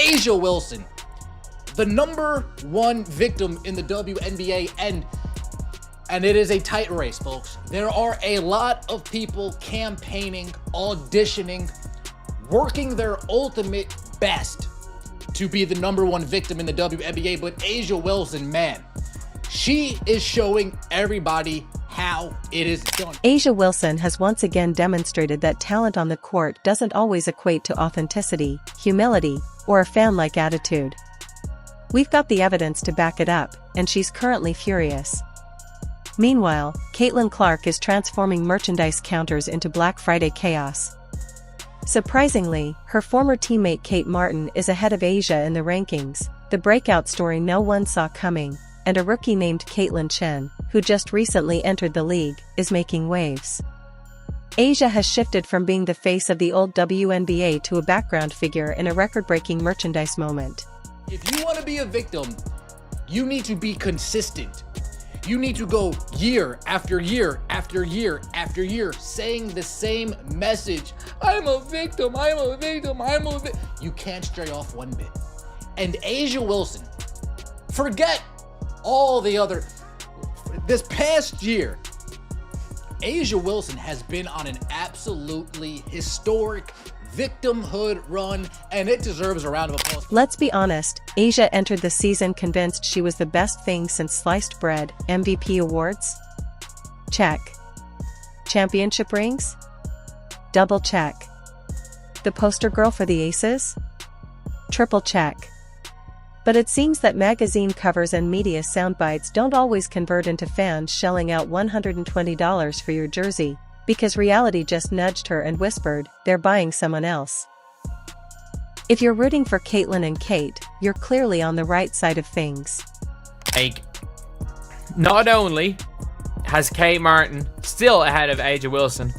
A'ja Wilson, the #1 victim in the WNBA, and it is a tight race, folks. There are a lot of people campaigning, auditioning, working their ultimate best to be the #1 victim in the WNBA, but A'ja Wilson, man, she is showing everybody how it is done. A'ja Wilson has once again demonstrated that talent on the court doesn't always equate to authenticity, humility, or a fan-like attitude. We've got the evidence to back it up, and she's currently furious. Meanwhile, Caitlin Clark is transforming merchandise counters into Black Friday chaos. Surprisingly, her former teammate Kate Martin is ahead of A'ja in the rankings, the breakout story no one saw coming, and a rookie named Caitlin Chen, who just recently entered the league, is making waves. A'ja has shifted from being the face of the old WNBA to a background figure in a record-breaking merchandise moment. If you want to be a victim, you need to be consistent. You need to go year after year after year after year saying the same message. I'm a victim, I'm a victim, I'm a victim. You can't stray off one bit. And A'ja Wilson, forget all the other. This past year, A'ja Wilson has been on an absolutely historic victimhood run, and it deserves a round of applause. Let's be honest, A'ja entered the season convinced she was the best thing since sliced bread. MVP awards? Check. Championship rings? Double check. The poster girl for the Aces? Triple check. But it seems that magazine covers and media soundbites don't always convert into fans shelling out $120 for your jersey, because reality just nudged her and whispered, they're buying someone else. If you're rooting for Caitlin and Kate, you're clearly on the right side of things. Like, not only has Kate Martin still ahead of A'ja Wilson,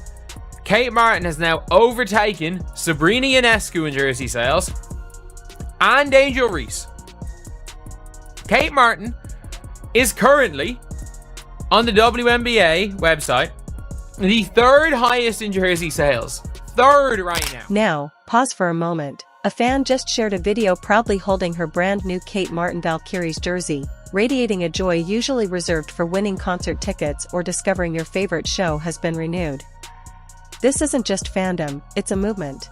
Kate Martin has now overtaken Sabrina Ionescu in jersey sales and Angel Reese. Kate Martin is currently on the WNBA website the third highest in jersey sales. Third right now. Now, pause for a moment. A fan just shared a video proudly holding her brand new Kate Martin Valkyries jersey, radiating a joy usually reserved for winning concert tickets or discovering your favorite show has been renewed. This isn't just fandom, it's a movement.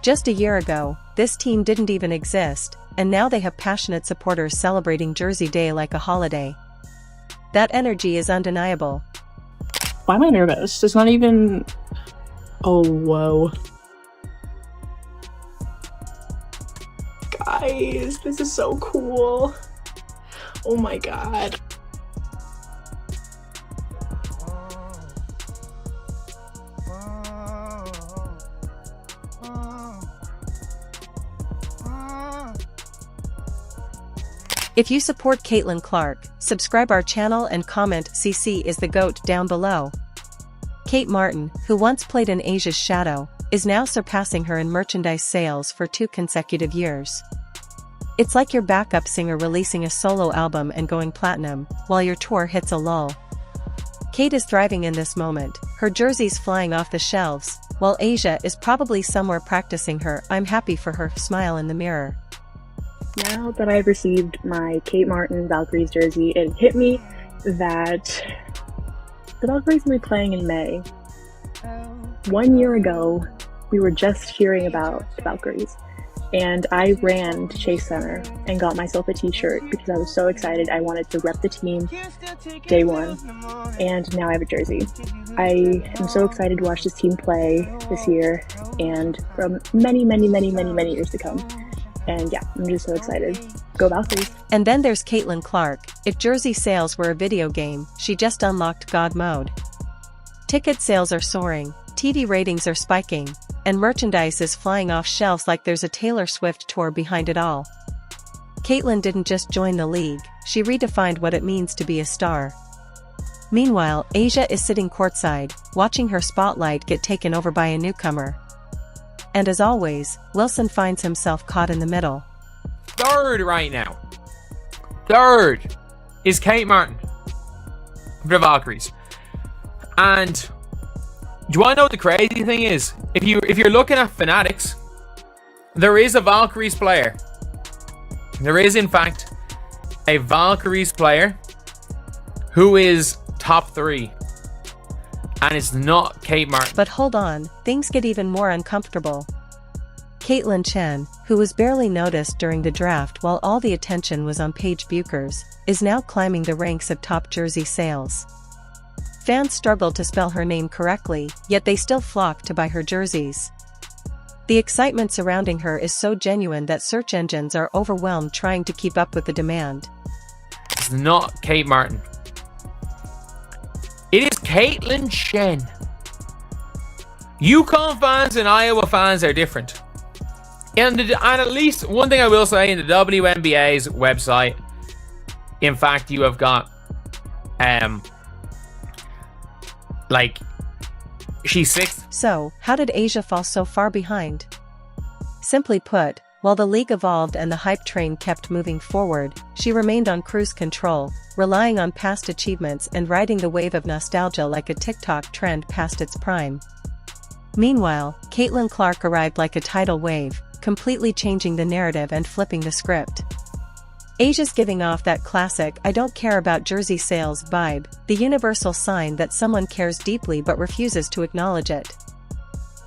Just a year ago, this team didn't even exist, and now they have passionate supporters celebrating Jersey Day like a holiday. That energy is undeniable. Why am I nervous? It's not even... Oh, whoa. Guys, this is so cool. Oh my god. If you support Caitlin Clark, subscribe our channel and comment CC is the GOAT down below. Kate Martin, who once played in A'ja's shadow, is now surpassing her in merchandise sales for 2 consecutive years. It's like your backup singer releasing a solo album and going platinum, while your tour hits a lull. Kate is thriving in this moment, her jersey's flying off the shelves, while A'ja is probably somewhere practicing her "I'm happy for her" smile in the mirror. Now that I've received my Kate Martin Valkyries jersey, it hit me that the Valkyries will be playing in May. 1 year ago, we were just hearing about the Valkyries, and I ran to Chase Center and got myself a t-shirt because I was so excited. I wanted to rep the team day one, and now I have a jersey. I am so excited to watch this team play this year and from many, many, many, many, many years to come. And yeah, I'm just so excited. Go Valkyries. And then there's Caitlin Clark. If jersey sales were a video game, she just unlocked God mode. Ticket sales are soaring, TV ratings are spiking, and merchandise is flying off shelves like there's a Taylor Swift tour behind it all. Caitlin didn't just join the league, she redefined what it means to be a star. Meanwhile, A'ja is sitting courtside, watching her spotlight get taken over by a newcomer. And as always, Wilson finds himself caught in the middle. Third right now. Third is Kate Martin for the Valkyries. And do you want to know what the crazy thing is? If you're looking at Fanatics, There is a Valkyries player. There is, in fact, a Valkyries player who is top 3. And it's not Kate Martin. But hold on, things get even more uncomfortable. Caitlin Chen, who was barely noticed during the draft while all the attention was on Paige Buchers, is now climbing the ranks of top jersey sales. Fans struggle to spell her name correctly, yet they still flock to buy her jerseys. The excitement surrounding her is so genuine that search engines are overwhelmed trying to keep up with the demand. It's not Kate Martin. It is Caitlin Chen. UConn fans and Iowa fans are different. And at least one thing I will say, in the WNBA's website, in fact, you have got, she's 6th. So, how did Asia fall so far behind? Simply put, while the league evolved and the hype train kept moving forward, she remained on cruise control, relying on past achievements and riding the wave of nostalgia like a TikTok trend past its prime. Meanwhile, Caitlin Clark arrived like a tidal wave, completely changing the narrative and flipping the script. Asia's giving off that classic "I don't care about jersey sales" vibe, the universal sign that someone cares deeply but refuses to acknowledge it.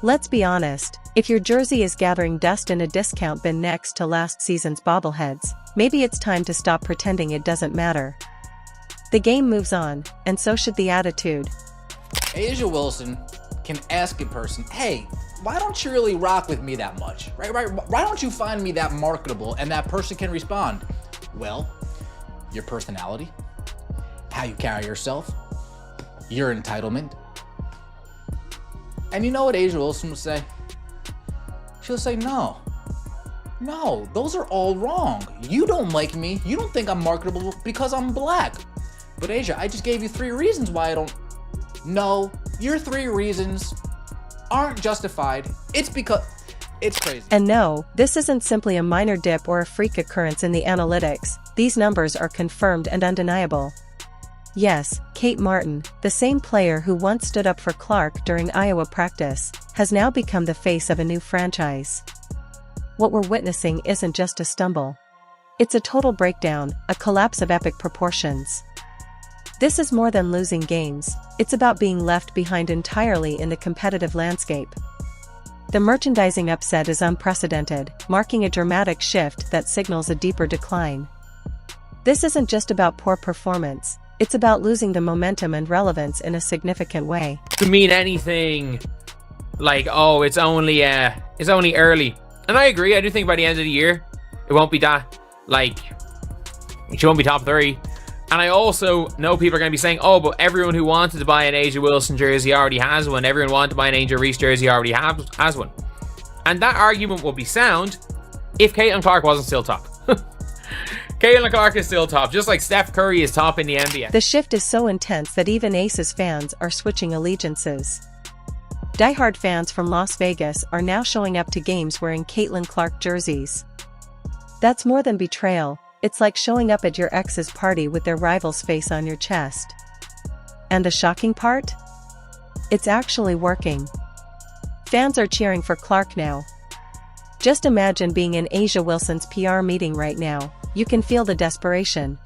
Let's be honest, if your jersey is gathering dust in a discount bin next to last season's bobbleheads, maybe it's time to stop pretending it doesn't matter. The game moves on, and so should the attitude. Asia Wilson can ask in person, hey, why don't you really rock with me that much? Right? Why don't you find me that marketable? And that person can respond, well, your personality, how you carry yourself, your entitlement. And you know what Asia Wilson will say? She'll say, no, those are all wrong. You don't like me. You don't think I'm marketable because I'm black. But Asia, I just gave you 3 reasons why I don't. No, your 3 reasons aren't justified. It's because it's crazy. And no, this isn't simply a minor dip or a freak occurrence in the analytics. These numbers are confirmed and undeniable. Yes, Kate Martin, the same player who once stood up for Clark during Iowa practice, has now become the face of a new franchise. What we're witnessing isn't just a stumble. It's a total breakdown, a collapse of epic proportions. This is more than losing games, it's about being left behind entirely in the competitive landscape. The merchandising upset is unprecedented, marking a dramatic shift that signals a deeper decline. This isn't just about poor performance, it's about losing the momentum and relevance in a significant way. To mean anything like, oh, it's only early. And I agree, I do think by the end of the year, it won't be that, she won't be top 3. And I also know people are going to be saying, oh, but everyone who wanted to buy an Asia Wilson jersey already has one. Everyone wanted to buy an Angel Reese jersey already has one. And that argument would be sound if Caitlin Clark wasn't still top. Caitlin Clark is still top, just like Steph Curry is top in the NBA. The shift is so intense that even Aces fans are switching allegiances. Diehard fans from Las Vegas are now showing up to games wearing Caitlin Clark jerseys. That's more than betrayal. It's like showing up at your ex's party with their rival's face on your chest. And the shocking part? It's actually working. Fans are cheering for Clark now. Just imagine being in Asia Wilson's PR meeting right now. You can feel the desperation.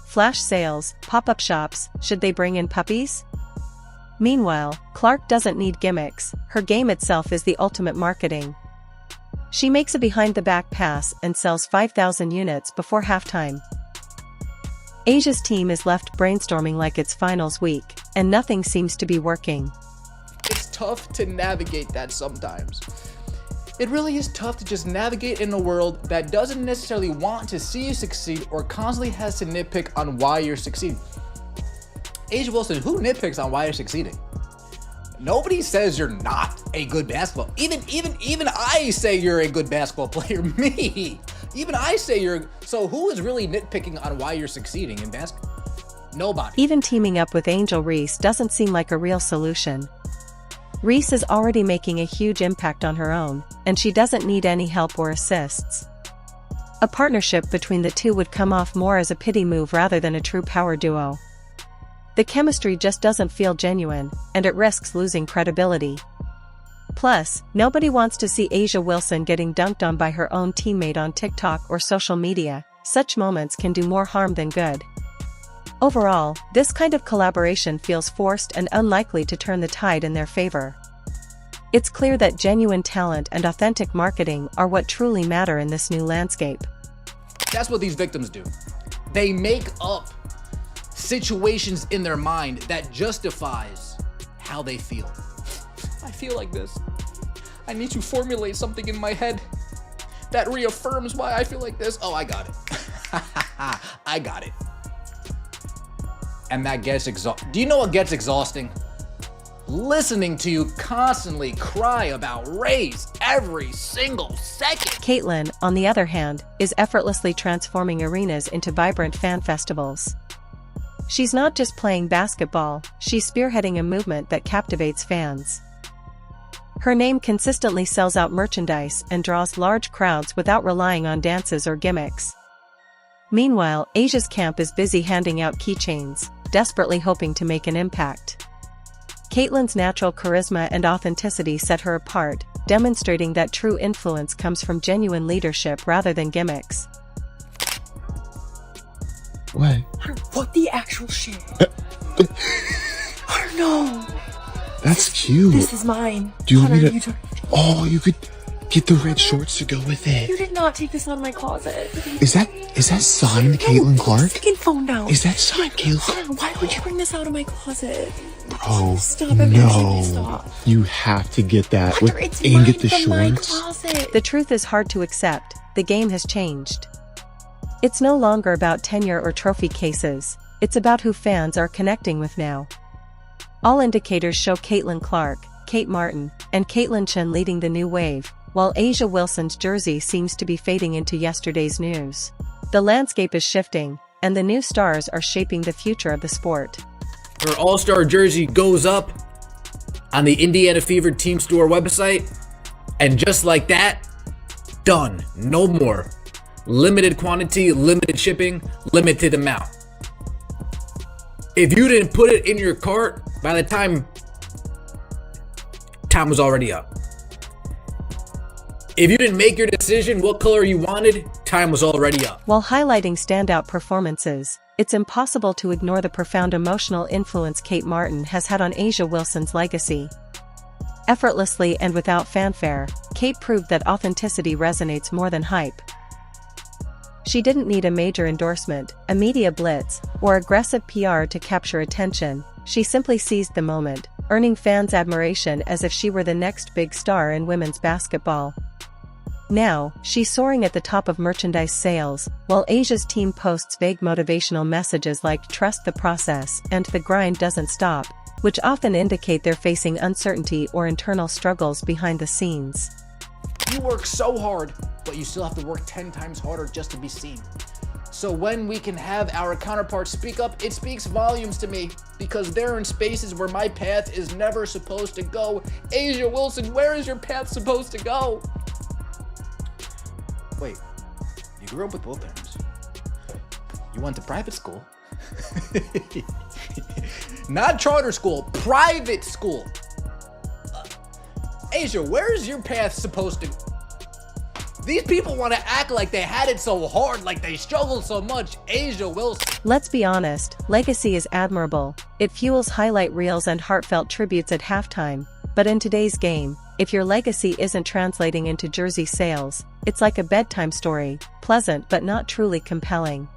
Flash sales, pop-up shops, should they bring in puppies? Meanwhile, Clark doesn't need gimmicks, her game itself is the ultimate marketing. She makes a behind-the-back pass and sells 5,000 units before halftime. Asia's team is left brainstorming like it's finals week, and nothing seems to be working. It's tough to navigate that sometimes. It really is tough to just navigate in a world that doesn't necessarily want to see you succeed or constantly has to nitpick on why you're succeeding. Asia Wilson, who nitpicks on why you're succeeding? Nobody says you're not a good basketball. Even I say you're a good basketball player. Me. Even I say you're. So who is really nitpicking on why you're succeeding in basketball? Nobody. Even teaming up with Angel Reese doesn't seem like a real solution. Reese is already making a huge impact on her own, and she doesn't need any help or assists. A partnership between the two would come off more as a pity move rather than a true power duo. The chemistry just doesn't feel genuine, and it risks losing credibility. Plus, nobody wants to see Asia Wilson getting dunked on by her own teammate on TikTok or social media. Such moments can do more harm than good. Overall, this kind of collaboration feels forced and unlikely to turn the tide in their favor. It's clear that genuine talent and authentic marketing are what truly matter in this new landscape. That's what these victims do. They make up situations in their mind that justifies how they feel. I feel like this. I need to formulate something in my head that reaffirms why I feel like this. Oh, I got it. I got it. And that gets exhausting. Do you know what gets exhausting? Listening to you constantly cry about race every single second. Caitlyn, on the other hand, is effortlessly transforming arenas into vibrant fan festivals. She's not just playing basketball, she's spearheading a movement that captivates fans. Her name consistently sells out merchandise and draws large crowds without relying on dances or gimmicks. Meanwhile, Asia's camp is busy handing out keychains, desperately hoping to make an impact. Caitlyn's natural charisma and authenticity set her apart, demonstrating that true influence comes from genuine leadership rather than gimmicks. What? What the actual shit? Oh no! That's cute. This is mine. Do you want Hunter, me to? Oh, you could get the red shorts to go with You it. did not take this out of my closet. Is that signed Caitlyn Clark? Freaking phone down. Is that signed Caitlyn? Hunter, why would you bring this out of my closet? Bro, Stop it, man. no. Stop. You have to get that Hunter, it's and mine get the from my shorts. closet. The truth is hard to accept, the game has changed. It's no longer about tenure or trophy cases, it's about who fans are connecting with now. All indicators show Caitlyn Clark, Kate Martin, and Caitlyn Chen leading the new wave, while Asia Wilson's jersey seems to be fading into yesterday's news. The landscape is shifting, and the new stars are shaping the future of the sport. Her all-star jersey goes up on the Indiana Fever Team Store website, and just like that, done. No more. Limited quantity, limited shipping, limited amount. If you didn't put it in your cart, by the time was already up. If you didn't make your decision what color you wanted, time was already up. While highlighting standout performances, it's impossible to ignore the profound emotional influence Kate Martin has had on Asia Wilson's legacy. Effortlessly and without fanfare, Kate proved that authenticity resonates more than hype. She didn't need a major endorsement, a media blitz, or aggressive PR to capture attention. She simply seized the moment, earning fans' admiration as if she were the next big star in women's basketball. Now, she's soaring at the top of merchandise sales, while Asia's team posts vague motivational messages like "trust the process" and "the grind doesn't stop," which often indicate they're facing uncertainty or internal struggles behind the scenes. You work so hard, but you still have to work 10 times harder just to be seen. So when we can have our counterparts speak up, it speaks volumes to me, because they're in spaces where my path is never supposed to go. Asia Wilson, where is your path supposed to go? Wait, you grew up with both parents. You went to private school. Not charter school, private school. Asia, where is your path supposed to? These people want to act like they had it so hard, like they struggled so much. Asia Wilson. Let's be honest, legacy is admirable. It fuels highlight reels and heartfelt tributes at halftime. But in today's game, if your legacy isn't translating into jersey sales, it's like a bedtime story, pleasant but not truly compelling.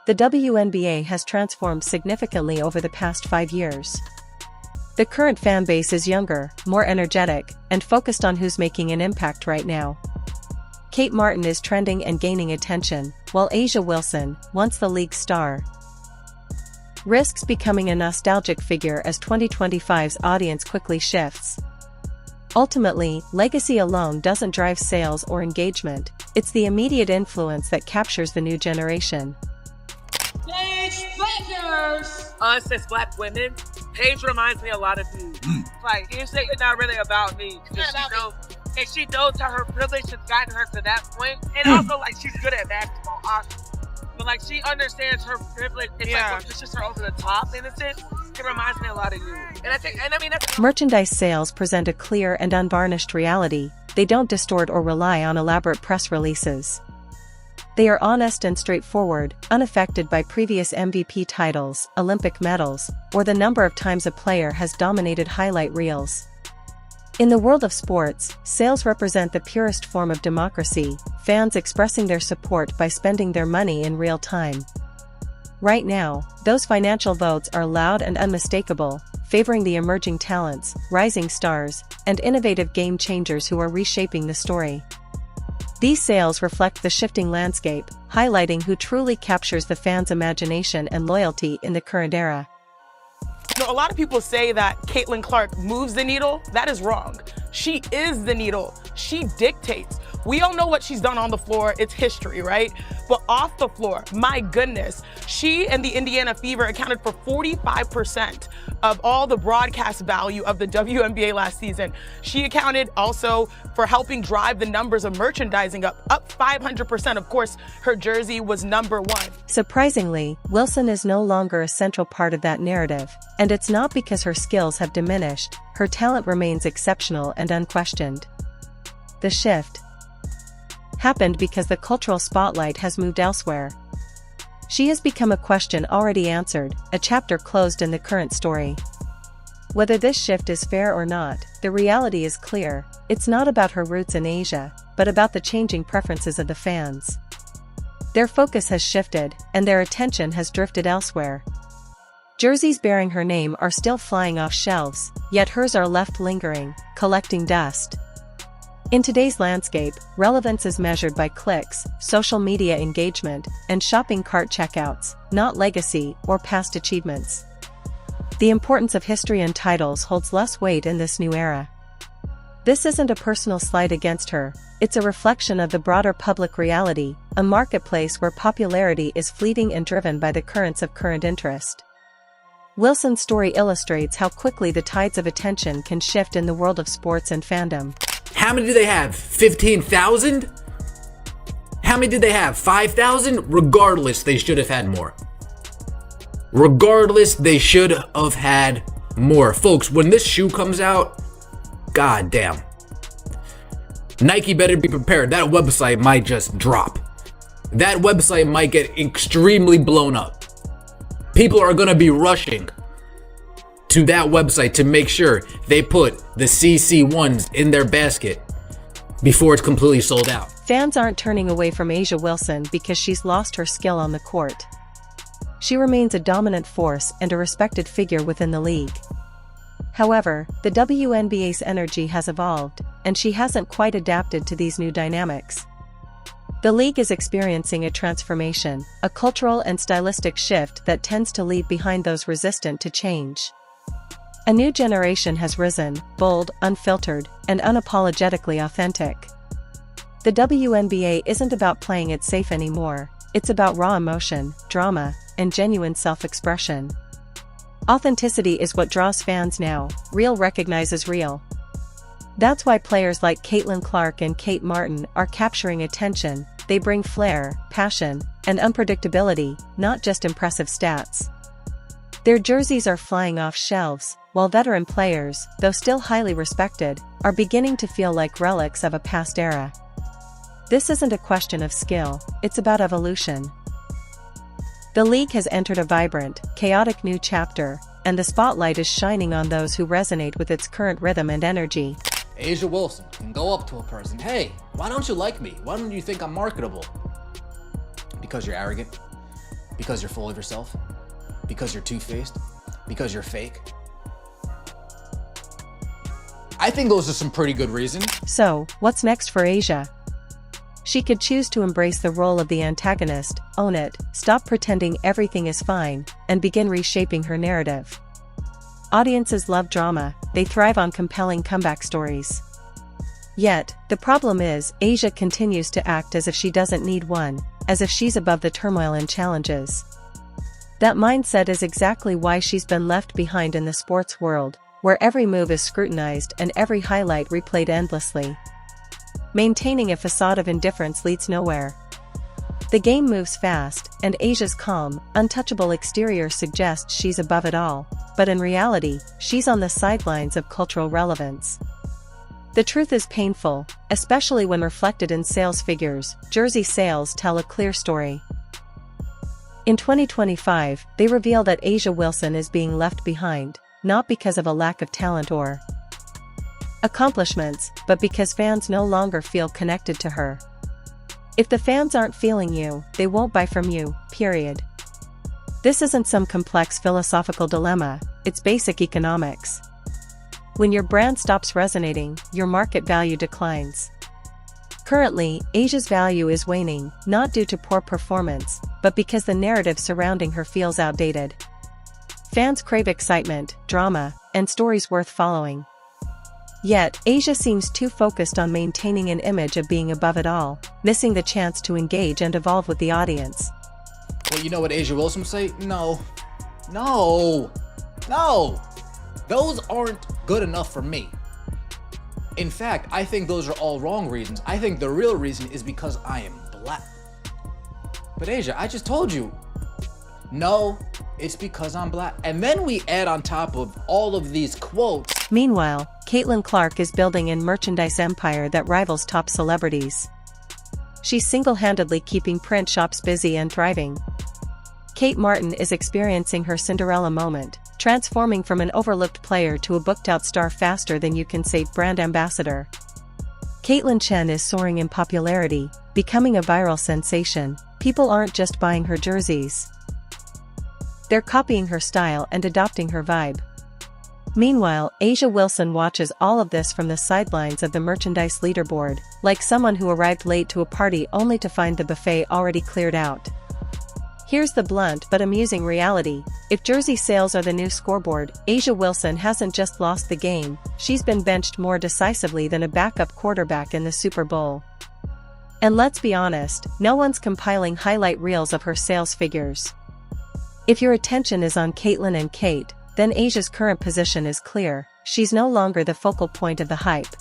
The WNBA has transformed significantly over the past 5 years. The current fan base is younger, more energetic, and focused on who's making an impact right now. Kate Martin is trending and gaining attention, while Asia Wilson, once the league's star, risks becoming a nostalgic figure as 2025's audience quickly shifts. Ultimately, legacy alone doesn't drive sales or engagement, it's the immediate influence that captures the new generation. Us as black women, Paige reminds me a lot of you. Like, you say it's not really about me. And she knows how her privilege has gotten her to that point. And also, like, she's good at basketball, awesome. But, like, she understands her privilege. It's like what pushes her over the top, in a sense. it reminds me a lot of you. And I mean, that's Merchandise sales present a clear and unvarnished reality. They don't distort or rely on elaborate press releases. They are honest and straightforward, unaffected by previous MVP titles, Olympic medals, or the number of times a player has dominated highlight reels. In the world of sports, sales represent the purest form of democracy, fans expressing their support by spending their money in real time. Right now, those financial votes are loud and unmistakable, favoring the emerging talents, rising stars, and innovative game changers who are reshaping the story. These sales reflect the shifting landscape, highlighting who truly captures the fans' imagination and loyalty in the current era. You know, a lot of people say that Caitlin Clark moves the needle. That is wrong. She is the needle. She dictates. We all know what she's done on the floor. It's history, right? But off the floor, my goodness, she and the Indiana Fever accounted for 45% of all the broadcast value of the WNBA last season. She accounted also for helping drive the numbers of merchandising up 500%. Of course, her jersey was #1. Surprisingly, Wilson is no longer a central part of that narrative, and it's not because her skills have diminished. Her talent remains exceptional and unquestioned. The shift happened because the cultural spotlight has moved elsewhere. She has become a question already answered, a chapter closed in the current story. Whether this shift is fair or not, the reality is clear. It's not about her roots in Asia, but about the changing preferences of the fans. Their focus has shifted, and their attention has drifted elsewhere. Jerseys bearing her name are still flying off shelves, yet hers are left lingering, collecting dust. In today's landscape, relevance is measured by clicks, social media engagement, and shopping cart checkouts, not legacy or past achievements. The importance of history and titles holds less weight in this new era. This isn't a personal slight against her, it's a reflection of the broader public reality, a marketplace where popularity is fleeting and driven by the currents of current interest. Wilson's story illustrates how quickly the tides of attention can shift in the world of sports and fandom. How many do they have? 15,000? How many did they have? 5,000? Regardless, they should have had more. Regardless, they should have had more. Folks, when this shoe comes out, god damn. Nike better be prepared. That website might just drop. That website might get extremely blown up. People are going to be rushing to that website to make sure they put the CC1s in their basket before it's completely sold out. Fans aren't turning away from A'ja Wilson because she's lost her skill on the court. She remains a dominant force and a respected figure within the league. However, the WNBA's energy has evolved, and she hasn't quite adapted to these new dynamics. The league is experiencing a transformation, a cultural and stylistic shift that tends to leave behind those resistant to change. A new generation has risen, bold, unfiltered, and unapologetically authentic. The WNBA isn't about playing it safe anymore, it's about raw emotion, drama, and genuine self-expression. Authenticity is what draws fans now, real recognizes real. That's why players like Caitlin Clark and Kate Martin are capturing attention. They bring flair, passion, and unpredictability, not just impressive stats. Their jerseys are flying off shelves, while veteran players, though still highly respected, are beginning to feel like relics of a past era. This isn't a question of skill, it's about evolution. The league has entered a vibrant, chaotic new chapter, and the spotlight is shining on those who resonate with its current rhythm and energy. A'ja Wilson can go up to a person, hey, why don't you like me? Why don't you think I'm marketable? Because you're arrogant? Because you're full of yourself? Because you're two-faced? Because you're fake? I think those are some pretty good reasons. So, what's next for A'ja? She could choose to embrace the role of the antagonist, own it, stop pretending everything is fine, and begin reshaping her narrative. Audiences love drama, they thrive on compelling comeback stories. Yet, the problem is, A'ja continues to act as if she doesn't need one, as if she's above the turmoil and challenges. That mindset is exactly why she's been left behind in the sports world, where every move is scrutinized and every highlight replayed endlessly. Maintaining a facade of indifference leads nowhere. The game moves fast, and Asia's calm, untouchable exterior suggests she's above it all, but in reality, she's on the sidelines of cultural relevance. The truth is painful, especially when reflected in sales figures. Jersey sales tell a clear story. In 2025, they reveal that Asia Wilson is being left behind, not because of a lack of talent or accomplishments, but because fans no longer feel connected to her. If the fans aren't feeling you, they won't buy from you, period. This isn't some complex philosophical dilemma, it's basic economics. When your brand stops resonating, your market value declines. Currently, Asia's value is waning, not due to poor performance, but because the narrative surrounding her feels outdated. Fans crave excitement, drama, and stories worth following. Yet, Asia seems too focused on maintaining an image of being above it all, missing the chance to engage and evolve with the audience. Well, you know what Asia Wilson would say? No. No. No. Those aren't good enough for me. In fact, I think those are all wrong reasons. I think the real reason is because I am black. But Asia, I just told you. No, it's because I'm black. And then we add on top of all of these quotes. Meanwhile, Caitlin Clark is building an merchandise empire that rivals top celebrities. She's single-handedly keeping print shops busy and thriving. Kate Martin is experiencing her Cinderella moment, transforming from an overlooked player to a booked-out star faster than you can say brand ambassador. Caitlyn Chen is soaring in popularity, becoming a viral sensation. People aren't just buying her jerseys. They're copying her style and adopting her vibe. Meanwhile, Asia Wilson watches all of this from the sidelines of the merchandise leaderboard, like someone who arrived late to a party only to find the buffet already cleared out. Here's the blunt but amusing reality: if jersey sales are the new scoreboard, Asia Wilson hasn't just lost the game, she's been benched more decisively than a backup quarterback in the Super Bowl. And let's be honest, no one's compiling highlight reels of her sales figures. If your attention is on Caitlyn and Kate, then Asia's current position is clear: she's no longer the focal point of the hype.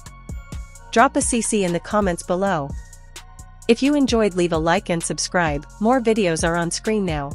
Drop a CC in the comments below. If you enjoyed, leave a like and subscribe. More videos are on screen now.